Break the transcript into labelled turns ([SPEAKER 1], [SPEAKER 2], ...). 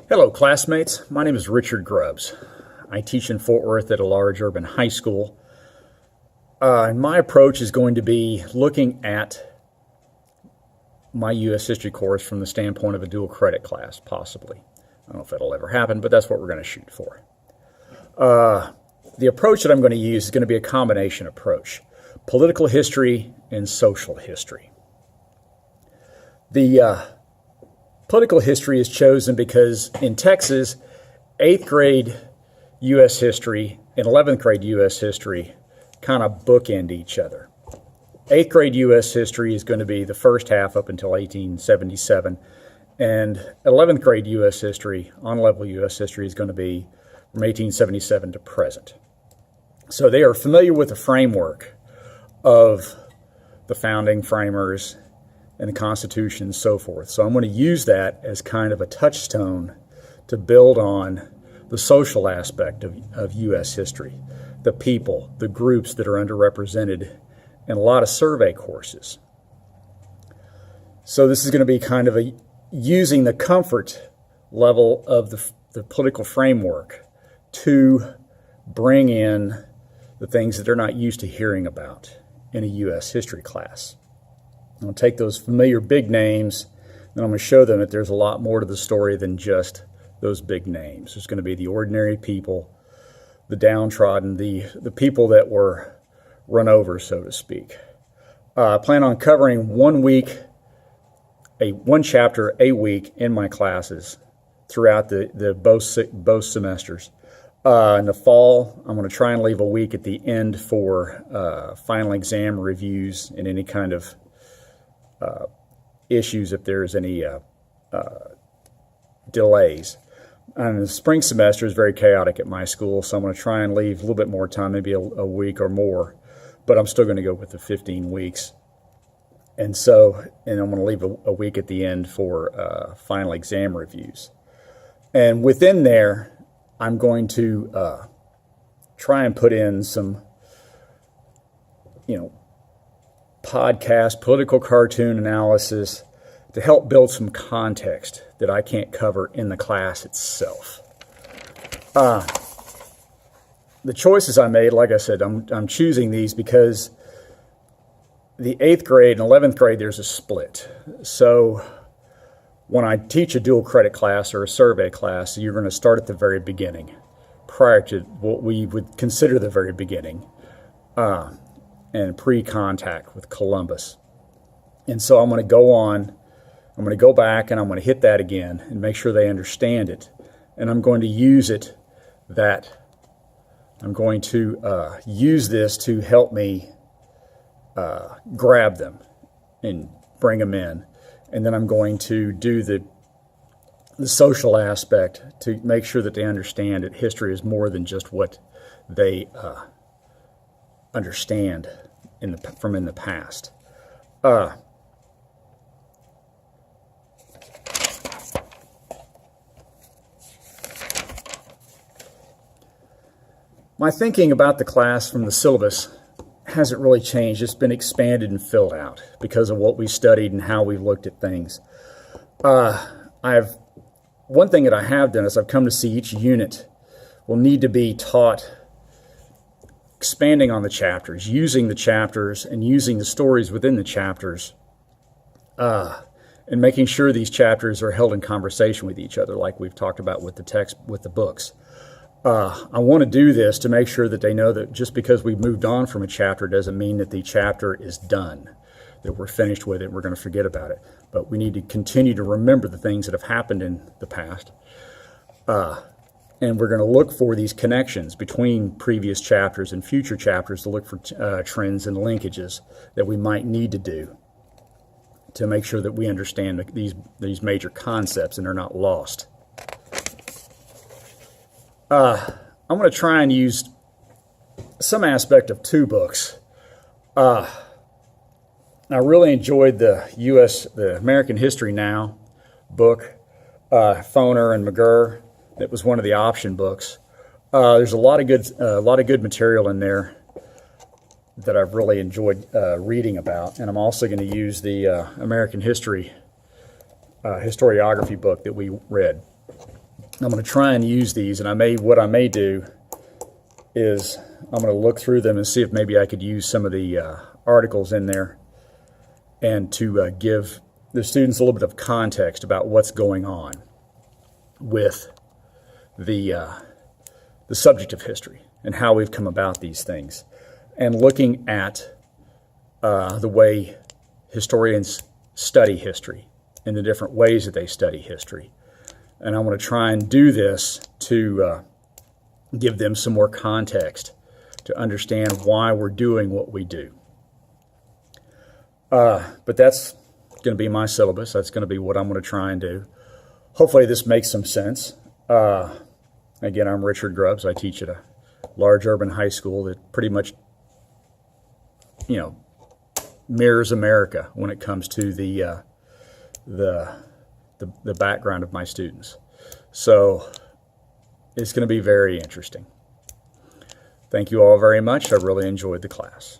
[SPEAKER 1] Hello, classmates. My name is Richard Grubbs. I teach in Fort Worth at a large urban high school. And my approach is going to be looking at my U.S. history course from the standpoint of a dual credit class, possibly. I don't know if that'll ever happen, but that's what we're going to shoot for. The approach that I'm going to use is going to be a combination approach: political history and social history. The political history is chosen because in Texas, 8th grade U.S. history and 11th grade U.S. history kind of bookend each other. 8th grade U.S. history is going to be the first half up until 1877, and 11th grade U.S. history, on-level U.S. history, is going to be from 1877 to present. So they are familiar with the framework of the founding framers and the Constitution and so forth. So I'm going to use that as kind of a touchstone to build on the social aspect of U.S. history, the people, the groups that are underrepresented, and a lot of survey courses. So this is going to be kind of using the comfort level of the political framework to bring in the things that they're not used to hearing about in a U.S. history class. I'm going to take those familiar big names, and I'm going to show them that there's a lot more to the story than just those big names. There's going to be the ordinary people, the downtrodden, the people that were run over, so to speak. I plan on covering one chapter a week in my classes throughout both semesters. In the fall, I'm going to try and leave a week at the end for final exam reviews and any kind of issues if there's any delays. And the spring semester is very chaotic at my school, so I'm going to try and leave a little bit more time, maybe a week or more, but I'm still going to go with the 15 weeks. And I'm going to leave a week at the end for final exam reviews. And within there, I'm going to try and put in some, podcast, political cartoon analysis to help build some context that I can't cover in the class itself. The choices I made, like I said, I'm choosing these because the 8th grade and 11th grade, there's a split. So when I teach a dual credit class or a survey class, you're going to start at the very beginning, prior to what we would consider the very beginning, and pre-contact with Columbus. And so I'm going to go back and I'm going to hit that again and make sure they understand it. And I'm going to use this to help me grab them and bring them in. And then I'm going to do the social aspect to make sure that they understand that history is more than just what they understand from in the past. My thinking about the class from the syllabus hasn't really changed. It's been expanded and filled out because of what we studied and how we've looked at things. One thing that I have done is I've come to see each unit will need to be taught expanding on the chapters, using the chapters and using the stories within the chapters, and making sure these chapters are held in conversation with each other, like we've talked about with the text, with the books. I want to do this to make sure that they know that just because we've moved on from a chapter doesn't mean that the chapter is done, that we're finished with it and we're going to forget about it. But we need to continue to remember the things that have happened in the past. And we're going to look for these connections between previous chapters and future chapters to look for trends and linkages that we might need to do to make sure that we understand these major concepts and are not lost. I'm going to try and use some aspect of two books. I really enjoyed the American History Now book, Foner and McGurr. That was one of the option books. There's a lot of good material in there that I've really enjoyed reading about, and I'm also going to use the American History historiography book that we read. I'm going to try and use these, and what I may do is I'm going to look through them and see if maybe I could use some of the articles in there and to give the students a little bit of context about what's going on with the subject of history and how we've come about these things, and looking at the way historians study history and the different ways that they study history. And I want to try and do this to give them some more context to understand why we're doing what we do. But that's going to be my syllabus. That's going to be what I'm going to try and do. Hopefully this makes some sense. Again, I'm Richard Grubbs. I teach at a large urban high school that pretty much, mirrors America when it comes to the background of my students. So it's going to be very interesting. Thank you all very much. I really enjoyed the class.